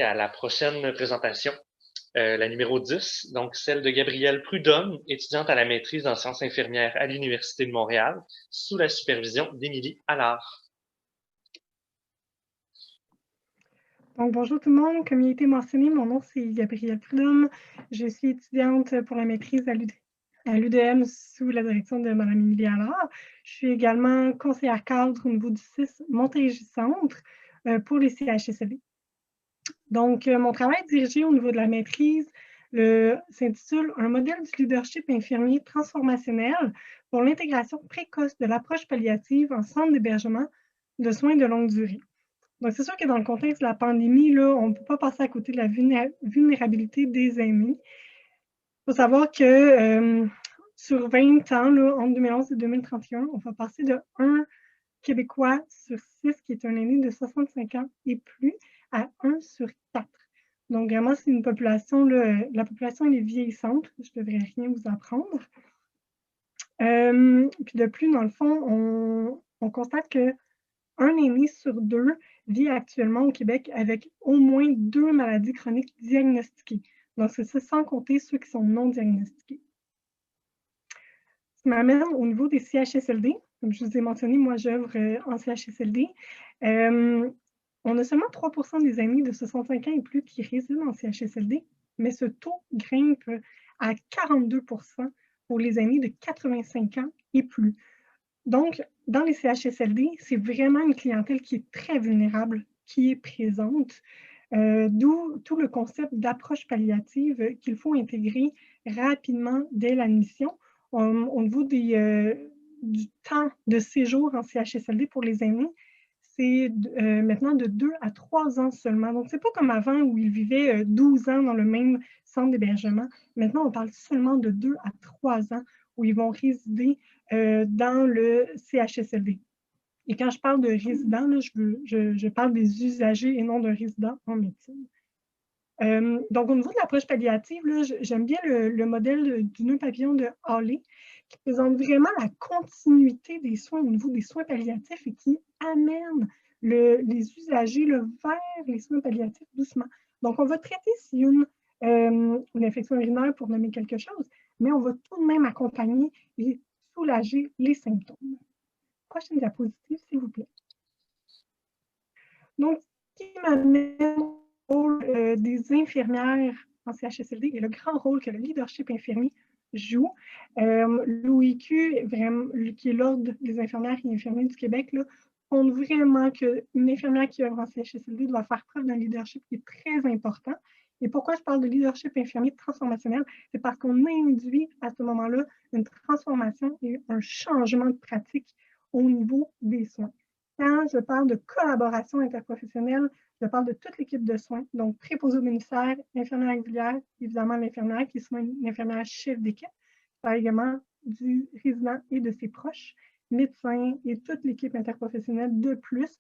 À la prochaine présentation, la numéro 10, donc celle de Gabrielle Prudhomme, étudiante à la maîtrise en sciences infirmières à l'Université de Montréal, sous la supervision d'Émilie Allard. Donc, bonjour tout le monde. Comme il a été mentionné, mon nom c'est Gabrielle Prudhomme. Je suis étudiante pour la maîtrise à l'UDM sous la direction de Mme Émilie Allard. Je suis également conseillère cadre au niveau du 6 Montérégie Centre pour les CHSLD. Donc, mon travail dirigé au niveau de la maîtrise s'intitule « Un modèle du leadership infirmier transformationnel pour l'intégration précoce de l'approche palliative en centre d'hébergement de soins de longue durée ». Donc, c'est sûr que dans le contexte de la pandémie, là, on ne peut pas passer à côté de la vulnérabilité des aînés. Il faut savoir que sur 20 ans, là, entre 2011 et 2031, on va passer de 1 Québécois sur 6 qui est un aîné de 65 ans et plus à 1 sur 4. Donc, vraiment, c'est une population, là, la population elle est vieillissante. Je ne devrais rien vous apprendre. Puis de plus, dans le fond, on constate que un aîné sur 2 vit actuellement au Québec avec au moins 2 maladies chroniques diagnostiquées. Donc, c'est ça sans compter ceux qui sont non diagnostiqués. Ce qui m'amène au niveau des CHSLD. Comme je vous ai mentionné, moi, j'œuvre en CHSLD. On a seulement 3% des aînés de 65 ans et plus qui résident en CHSLD, mais ce taux grimpe à 42% pour les aînés de 85 ans et plus. Donc, dans les CHSLD, c'est vraiment une clientèle qui est très vulnérable, qui est présente, d'où tout le concept d'approche palliative qu'il faut intégrer rapidement dès l'admission. Au niveau du temps de séjour en CHSLD pour les aînés, c'est maintenant de 2 à 3 ans seulement. Donc, ce n'est pas comme avant où ils vivaient 12 ans dans le même centre d'hébergement. Maintenant, on parle seulement de 2 à 3 ans où ils vont résider dans le CHSLD. Et quand je parle de résidents, là, je parle des usagers et non d'un résident en médecine. Donc, au niveau de l'approche palliative, j'aime bien le modèle du nœud papillon de Hawley, qui présente vraiment la continuité des soins au niveau des soins palliatifs et qui amène les usagers vers les soins palliatifs doucement. Donc, on va traiter s'il y a une infection urinaire pour nommer quelque chose, mais on va tout de même accompagner et soulager les symptômes. Prochaine diapositive, s'il vous plaît. Donc, ce qui m'amène au rôle des infirmières en CHSLD et le grand rôle que le leadership infirmier joue. L'OIQ, qui est l'Ordre des infirmières et infirmiers du Québec, là, compte vraiment qu'une infirmière qui œuvre en CHSLD doit faire preuve d'un leadership qui est très important. Et pourquoi je parle de leadership infirmier transformationnel? C'est parce qu'on induit à ce moment-là une transformation et un changement de pratique au niveau des soins. Quand je parle de collaboration interprofessionnelle, je parle de toute l'équipe de soins, donc préposé au ministère, infirmière régulière, évidemment l'infirmière qui est souvent une infirmière chef d'équipe, je parle également du résident et de ses proches, médecins et toute l'équipe interprofessionnelle de plus,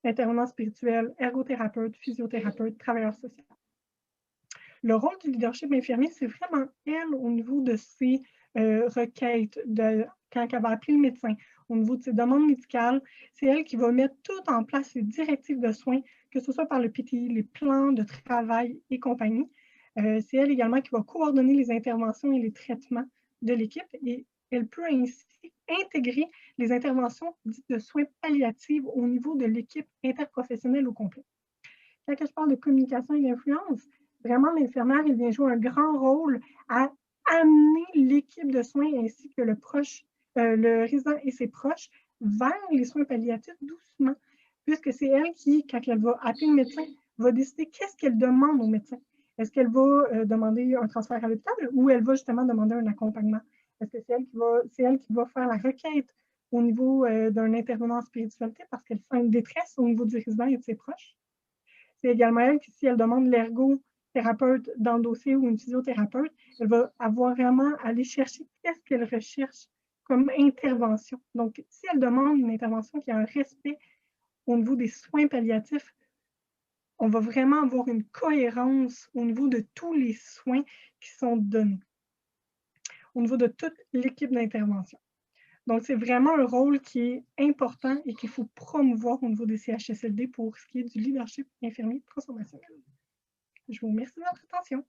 intervenants spirituels, ergothérapeutes, physiothérapeutes, travailleurs sociaux. Le rôle du leadership infirmier, c'est vraiment elle au niveau de ses requêtes, quand elle va appeler le médecin, au niveau de ses demandes médicales, c'est elle qui va mettre tout en place les directives de soins, que ce soit par le PTI, les plans de travail et compagnie. C'est elle également qui va coordonner les interventions et les traitements de l'équipe et elle peut ainsi intégrer les interventions dites de soins palliatifs au niveau de l'équipe interprofessionnelle au complet. Quand je parle de communication et d'influence, vraiment, l'infirmière, elle vient jouer un grand rôle à amener l'équipe de soins ainsi que le résident et ses proches vers les soins palliatifs doucement, puisque c'est elle qui, quand elle va appeler le médecin, va décider qu'est-ce qu'elle demande au médecin. Est-ce qu'elle va demander un transfert à l'hôpital ou elle va justement demander un accompagnement? Est-ce que c'est elle qui va faire la requête au niveau d'un intervenant en spiritualité parce qu'elle sent une détresse au niveau du résident et de ses proches? C'est également elle qui, si elle demande l'ergothérapeute dans le dossier ou une physiothérapeute, elle va avoir vraiment à aller chercher qu'est-ce qu'elle recherche comme intervention. Donc, si elle demande une intervention qui a un respect au niveau des soins palliatifs, on va vraiment avoir une cohérence au niveau de tous les soins qui sont donnés, au niveau de toute l'équipe d'intervention. Donc, c'est vraiment un rôle qui est important et qu'il faut promouvoir au niveau des CHSLD pour ce qui est du leadership infirmier transformationnel. Je vous remercie de votre attention.